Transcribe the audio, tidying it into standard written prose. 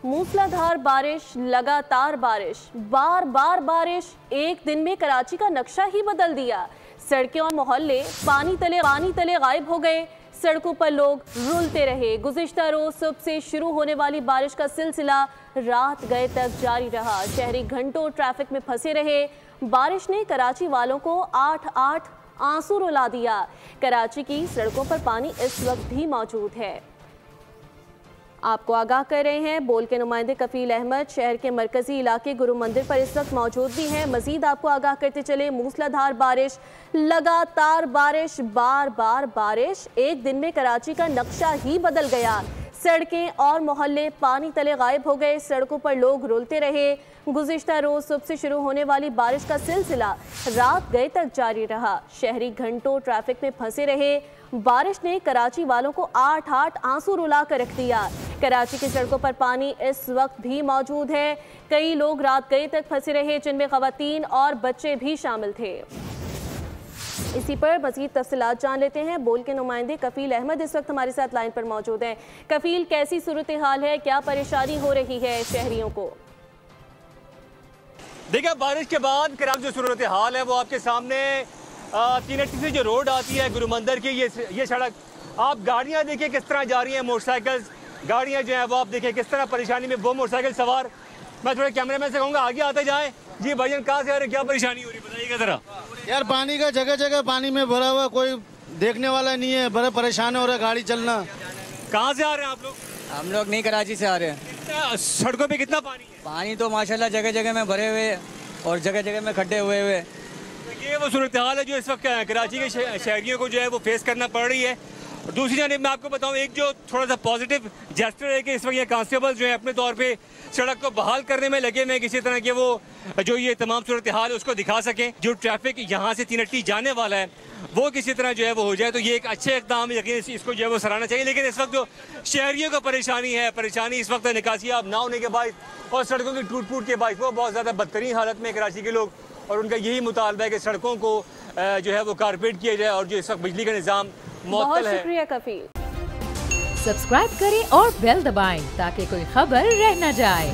मूसलाधार बारिश, लगातार बारिश, बार बार बारिश एक दिन में कराची का नक्शा ही बदल दिया। सड़कें और मोहल्ले पानी तले गायब हो गए। सड़कों पर लोग रुलते रहे। गुज़िश्ता रोज सुबह से शुरू होने वाली बारिश का सिलसिला रात गए तक जारी रहा। शहरी घंटों ट्रैफिक में फंसे रहे। बारिश ने कराची वालों को 8-8 आंसू रुला दिया। कराची की सड़कों पर पानी इस वक्त भी मौजूद है। आपको आगाह कर रहे हैं बोल के नुमाइंदे कफील अहमद शहर के मरकजी इलाके गुरु मंदिर पर इस वक्त मौजूद भी हैं। मजीद आपको आगाह करते चले, मूसलाधार बारिश, लगातार बारिश, बार बार बारिश एक दिन में कराची का नक्शा ही बदल गया। सड़कें और मोहल्ले पानी तले गायब हो गए। सड़कों पर लोग रुलते रहे। गुज़िश्ता रोज सुबह से शुरू होने वाली बारिश का सिलसिला रात गए तक जारी रहा। शहरी घंटों ट्रैफिक में फंसे रहे। बारिश ने कराची वालों को 8-8 आंसू रुला कर रख दिया। कराची की सड़कों पर पानी इस वक्त भी मौजूद है। कई लोग रात गए तक फंसे रहे, जिनमें खवातीन और बच्चे भी शामिल थे। इसी पर मजीद तफसीलात जान लेते हैं। बोल के नुमाइंदे कफील अहमद इस वक्त हमारे साथ लाइन पर मौजूद हैं। कफील, कैसी सूरत हाल है, क्या परेशानी हो रही है शहरियों को? देखिए, बारिश के बाद कराची जो सूरत हाल है वो आपके सामने 380 से जो रोड आती है गुरु मंदिर की, ये सड़क, आप गाड़ियाँ देखिए किस तरह जा रही हैं, मोटरसाइकिल गाड़ियाँ जो है वो आप देखिए किस तरह परेशानी में। वो मोटरसाइकिल सवार, मैं थोड़े कैमरामैन से कहूँगा आगे आते जाएं। जी भाईजान, कहाँ से आ रहे हैं, क्या परेशानी हो रही है, बताइएगा जरा। यार पानी का जगह जगह पानी में भरा हुआ, कोई देखने वाला नहीं है, बड़े परेशान हो रहा है गाड़ी चलना। कहाँ से आ रहे हैं आप लोग? हम लोग नहीं, कराची से आ रहे हैं। सड़कों पे कितना पानी है? पानी तो माशाल्लाह जगह जगह में भरे हुए और जगह जगह में खड्डे हुए हुए। ये वो सूरत हाल है जो इस वक्त कराची के शहरियों को जो है वो फेस करना पड़ रही है। और दूसरी जानिब मैं आपको बताऊं, एक जो थोड़ा सा पॉजिटिव जेस्चर है कि इस वक्त ये कांस्टेबल जो है अपने तौर पे सड़क को बहाल करने में लगे में किसी तरह के वो जो ये तमाम सूरत हाल है उसको दिखा सकें। जो ट्रैफिक यहाँ से 380 जाने वाला है वो किसी तरह जो है वो हो जाए, तो ये एक अच्छे इक़दाम यकीन इसको जो है वो सराहना चाहिए। लेकिन इस वक्त जो शहरियों को परेशानी इस वक्त निकासी आप ना होने के बाद और सड़कों की टूट फूट के बाद वो बहुत ज़्यादा बदतरीन हालत में कराची के लोग, और उनका यही मुतालबा है कि सड़कों को जो है वो कारपेट किया जाए और जो इस वक्त बिजली का निज़ाम बहुत शुक्रिया कफील। सब्सक्राइब करें और बेल दबाएं ताकि कोई खबर रह न जाए।